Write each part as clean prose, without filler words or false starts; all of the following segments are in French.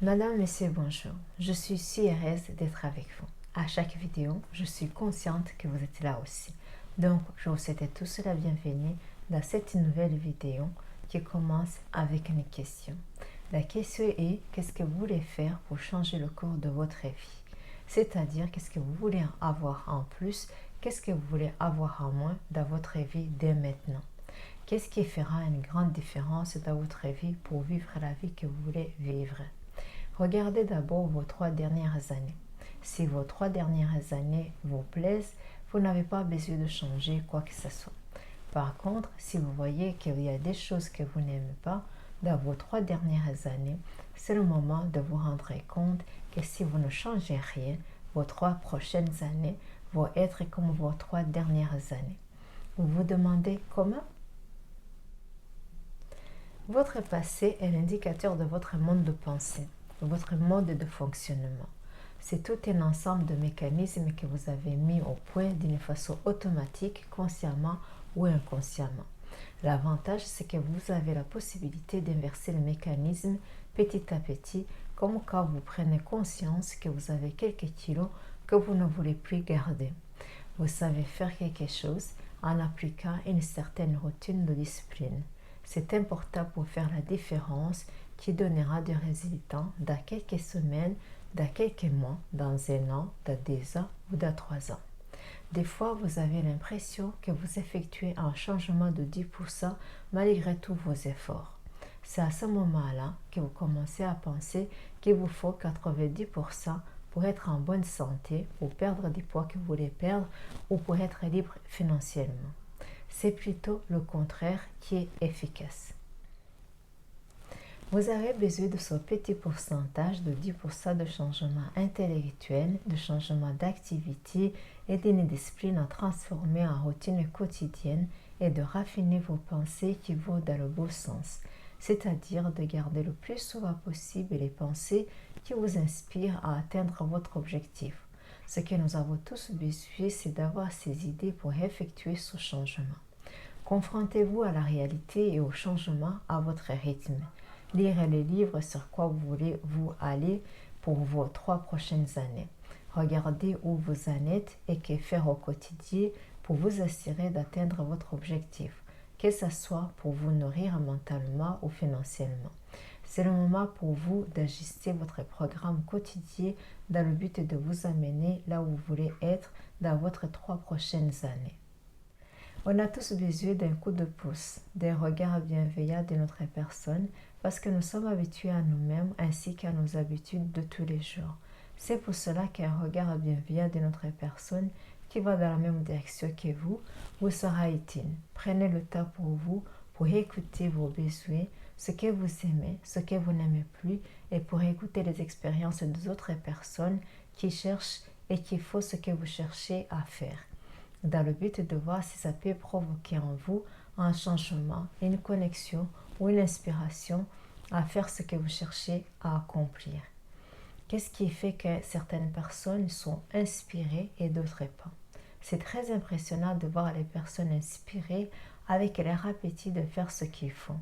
Madame, Monsieur, bonjour. Je suis si heureuse d'être avec vous. À chaque vidéo, je suis consciente que vous êtes là aussi. Donc, je vous souhaite tous la bienvenue dans cette nouvelle vidéo qui commence avec une question. La question est, qu'est-ce que vous voulez faire pour changer le cours de votre vie? C'est-à-dire, qu'est-ce que vous voulez avoir en plus? Qu'est-ce que vous voulez avoir en moins dans votre vie dès maintenant? Qu'est-ce qui fera une grande différence dans votre vie pour vivre la vie que vous voulez vivre? Regardez d'abord vos 3 dernières années. Si vos 3 dernières années vous plaisent, vous n'avez pas besoin de changer quoi que ce soit. Par contre, si vous voyez qu'il y a des choses que vous n'aimez pas dans vos 3 dernières années, c'est le moment de vous rendre compte que si vous ne changez rien, vos 3 prochaines années vont être comme vos 3 dernières années. Vous vous demandez comment? Votre passé est l'indicateur de votre monde de pensée, votre mode de fonctionnement. C'est tout un ensemble de mécanismes que vous avez mis au point d'une façon automatique, consciemment ou inconsciemment. L'avantage, c'est que vous avez la possibilité d'inverser le mécanisme petit à petit, comme quand vous prenez conscience que vous avez quelques kilos que vous ne voulez plus garder. Vous savez faire quelque chose en appliquant une certaine routine de discipline. C'est important pour faire la différence qui donnera des résultats dans quelques semaines, dans quelques mois, dans un an, dans 2 ans ou dans 3 ans. Des fois, vous avez l'impression que vous effectuez un changement de 10% malgré tous vos efforts. C'est à ce moment-là que vous commencez à penser qu'il vous faut 90% pour être en bonne santé, pour perdre des poids que vous voulez perdre ou pour être libre financièrement. C'est plutôt le contraire qui est efficace. Vous avez besoin de ce petit pourcentage de 10% de changement intellectuel, de changement d'activité et d'une discipline à transformer en routine quotidienne et de raffiner vos pensées qui vont dans le bon sens, c'est-à-dire de garder le plus souvent possible les pensées qui vous inspirent à atteindre votre objectif. Ce que nous avons tous besoin, c'est d'avoir ces idées pour effectuer ce changement. Confrontez-vous à la réalité et au changement à votre rythme. Lire les livres sur quoi vous voulez vous aller pour vos 3 prochaines années. Regardez où vous en êtes et que faire au quotidien pour vous assurer d'atteindre votre objectif, que ce soit pour vous nourrir mentalement ou financièrement. C'est le moment pour vous d'ajuster votre programme quotidien dans le but de vous amener là où vous voulez être dans votre 3 prochaines années. On a tous besoin d'un coup de pouce, d'un regard bienveillant de notre personne parce que nous sommes habitués à nous-mêmes ainsi qu'à nos habitudes de tous les jours. C'est pour cela qu'un regard bienveillant de notre personne qui va dans la même direction que vous sera utile. Prenez le temps pour écouter vos besoins, ce que vous aimez, ce que vous n'aimez plus et pour écouter les expériences des autres personnes qui cherchent et qui font ce que vous cherchez à faire, dans le but de voir si ça peut provoquer en vous un changement, une connexion ou une inspiration à faire ce que vous cherchez à accomplir. Qu'est-ce qui fait que certaines personnes sont inspirées et d'autres pas? C'est très impressionnant de voir les personnes inspirées avec leur appétit de faire ce qu'ils font.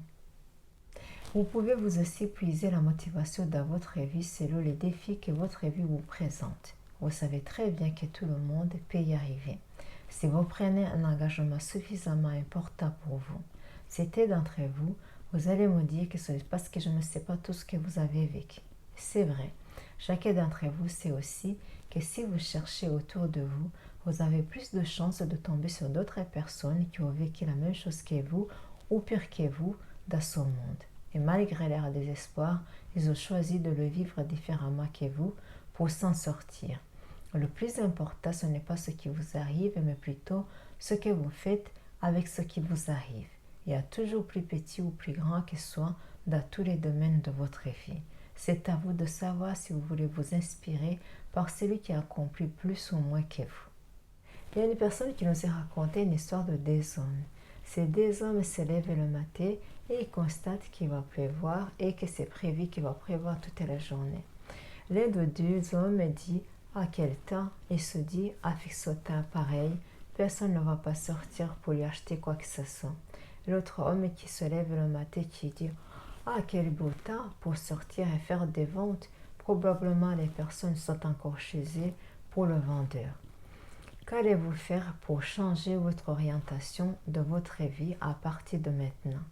Vous pouvez vous aussi puiser la motivation dans votre vie selon les défis que votre vie vous présente. Vous savez très bien que tout le monde peut y arriver. Si vous prenez un engagement suffisamment important pour vous, c'était d'entre vous, vous allez me dire que c'est parce que je ne sais pas tout ce que vous avez vécu. C'est vrai. Chacun d'entre vous sait aussi que si vous cherchez autour de vous, vous avez plus de chances de tomber sur d'autres personnes qui ont vécu la même chose que vous ou pire que vous dans ce monde. Et malgré leur désespoir, ils ont choisi de le vivre différemment que vous pour s'en sortir. Le plus important, ce n'est pas ce qui vous arrive, mais plutôt ce que vous faites avec ce qui vous arrive. Il y a toujours plus petit ou plus grand que soit dans tous les domaines de votre vie. C'est à vous de savoir si vous voulez vous inspirer par celui qui a accompli plus ou moins que vous. Il y a une personne qui nous a raconté une histoire de 2 hommes. Ces 2 hommes se lèvent le matin et ils constatent qu'il va pleuvoir et que c'est prévu qu'il va pleuvoir toute la journée. L'un des 2 hommes dit à quel temps il se dit avec ce temps pareil, personne ne va pas sortir pour lui acheter quoi que ce soit. L'autre homme qui se lève le matin qui dit Ah, quel beau temps pour sortir et faire des ventes. Probablement les personnes sont encore chez eux pour le vendeur. Qu'allez-vous faire pour changer votre orientation de votre vie à partir de maintenant,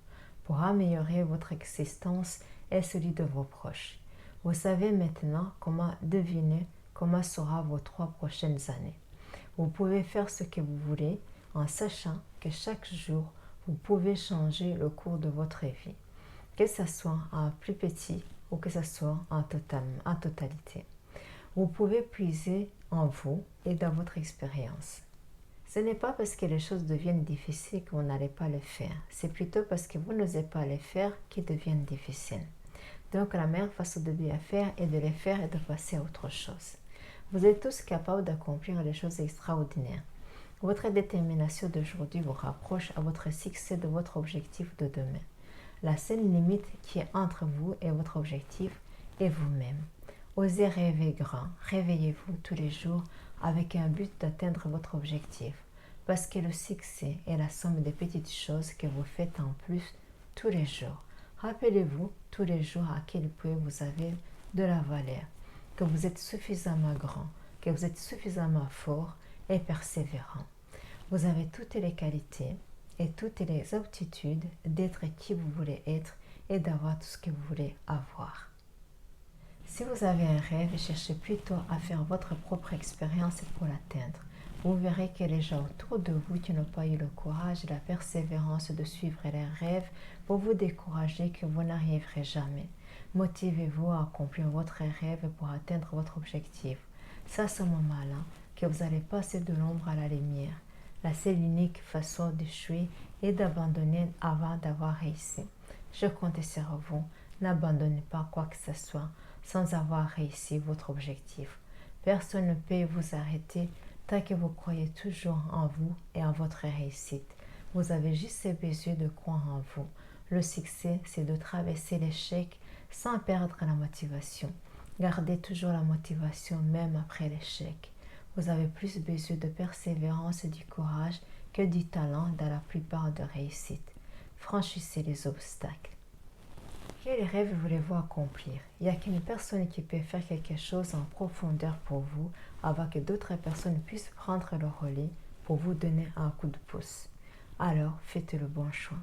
pour améliorer votre existence et celui de vos proches? Vous savez maintenant comment deviner comment sera vos 3 prochaines années. Vous pouvez faire ce que vous voulez en sachant que chaque jour, vous pouvez changer le cours de votre vie, que ce soit en plus petit ou que ce soit en totalité. Vous pouvez puiser en vous et dans votre expérience. Ce n'est pas parce que les choses deviennent difficiles que vous n'allez pas les faire. C'est plutôt parce que vous n'osez pas les faire qu'ils deviennent difficiles. Donc la meilleure façon de bien faire est de les faire et de passer à autre chose. Vous êtes tous capables d'accomplir des choses extraordinaires. Votre détermination d'aujourd'hui vous rapproche à votre succès de votre objectif de demain. La seule limite qui est entre vous et votre objectif est vous-même. Osez rêver grand, réveillez-vous tous les jours avec un but d'atteindre votre objectif, parce que le succès est la somme des petites choses que vous faites en plus tous les jours. Rappelez-vous tous les jours à quel point vous avez de la valeur, que vous êtes suffisamment grand, que vous êtes suffisamment fort et persévérant. Vous avez toutes les qualités et toutes les aptitudes d'être qui vous voulez être et d'avoir tout ce que vous voulez avoir. Si vous avez un rêve, cherchez plutôt à faire votre propre expérience pour l'atteindre. Vous verrez que les gens autour de vous qui n'ont pas eu le courage et la persévérance de suivre leurs rêves vont vous décourager que vous n'arriverez jamais. Motivez-vous à accomplir votre rêve pour atteindre votre objectif. C'est à ce moment-là que vous allez passer de l'ombre à la lumière. La seule unique façon d'échouer est d'abandonner avant d'avoir réussi. Je compte sur vous. N'abandonnez pas quoi que ce soit sans avoir réussi votre objectif. Personne ne peut vous arrêter tant que vous croyez toujours en vous et en votre réussite. Vous avez juste besoin de croire en vous. Le succès, c'est de traverser l'échec sans perdre la motivation. Gardez toujours la motivation même après l'échec. Vous avez plus besoin de persévérance et du courage que du talent dans la plupart des réussites. Franchissez les obstacles. Quel rêve voulez-vous accomplir? Il n'y a qu'une personne qui peut faire quelque chose en profondeur pour vous avant que d'autres personnes puissent prendre le relais pour vous donner un coup de pouce. Alors, faites le bon choix.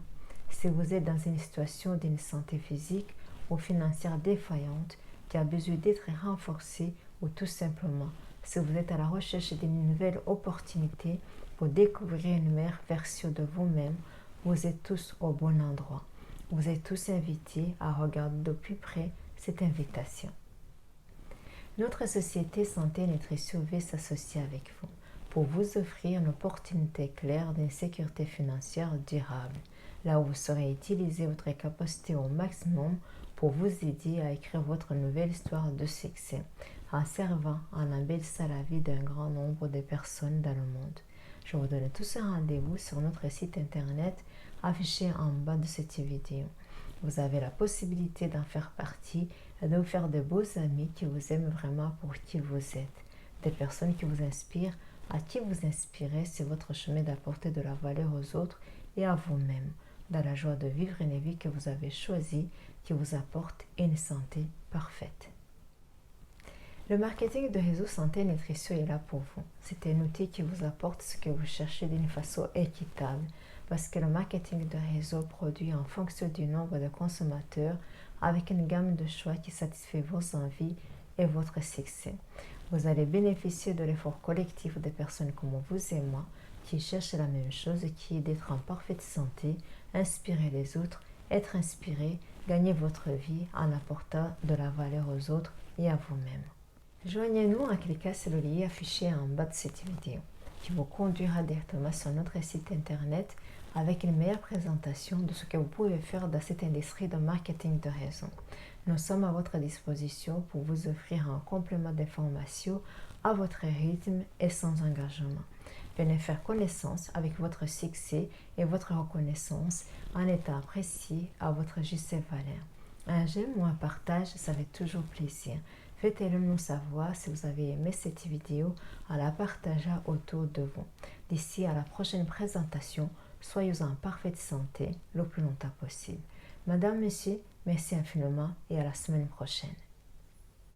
Si vous êtes dans une situation d'une santé physique ou financière défaillante qui a besoin d'être renforcée ou tout simplement, si vous êtes à la recherche d'une nouvelle opportunité pour découvrir une meilleure version de vous-même, vous êtes tous au bon endroit. Vous êtes tous invités à regarder de plus près cette invitation. Notre société Santé et Nutrition veut s'associer avec vous pour vous offrir une opportunité claire d'une sécurité financière durable, là où vous saurez utiliser votre capacité au maximum pour vous aider à écrire votre nouvelle histoire de succès, en servant en embellissant la vie d'un grand nombre de personnes dans le monde. Je vous donne tous un rendez-vous sur notre site internet affiché en bas de cette vidéo. Vous avez la possibilité d'en faire partie et de vous faire de beaux amis qui vous aiment vraiment pour qui vous êtes. Des personnes qui vous inspirent, à qui vous inspirez, c'est votre chemin d'apporter de la valeur aux autres et à vous-même, dans la joie de vivre une vie que vous avez choisie, qui vous apporte une santé parfaite. Le marketing de réseau santé et nutrition est là pour vous. C'est un outil qui vous apporte ce que vous cherchez d'une façon équitable, parce que le marketing de réseau produit en fonction du nombre de consommateurs avec une gamme de choix qui satisfait vos envies et votre succès. Vous allez bénéficier de l'effort collectif de personnes comme vous et moi qui cherchent la même chose, qui est d'être en parfaite santé, inspirer les autres, être inspiré, gagner votre vie en apportant de la valeur aux autres et à vous-même. Joignez-nous en cliquant sur le lien affiché en bas de cette vidéo, qui vous conduira directement sur notre site internet avec une meilleure présentation de ce que vous pouvez faire dans cette industrie de marketing de réseau. Nous sommes à votre disposition pour vous offrir un complément d'information à votre rythme et sans engagement. Venez faire connaissance avec votre succès et votre reconnaissance en étant apprécié à votre juste valeur. Un j'aime ou un partage, ça fait toujours plaisir. Faites-le nous savoir si vous avez aimé cette vidéo en la partageant autour de vous. D'ici à la prochaine présentation, soyez en parfaite santé le plus longtemps possible. Madame, Monsieur, merci infiniment et à la semaine prochaine.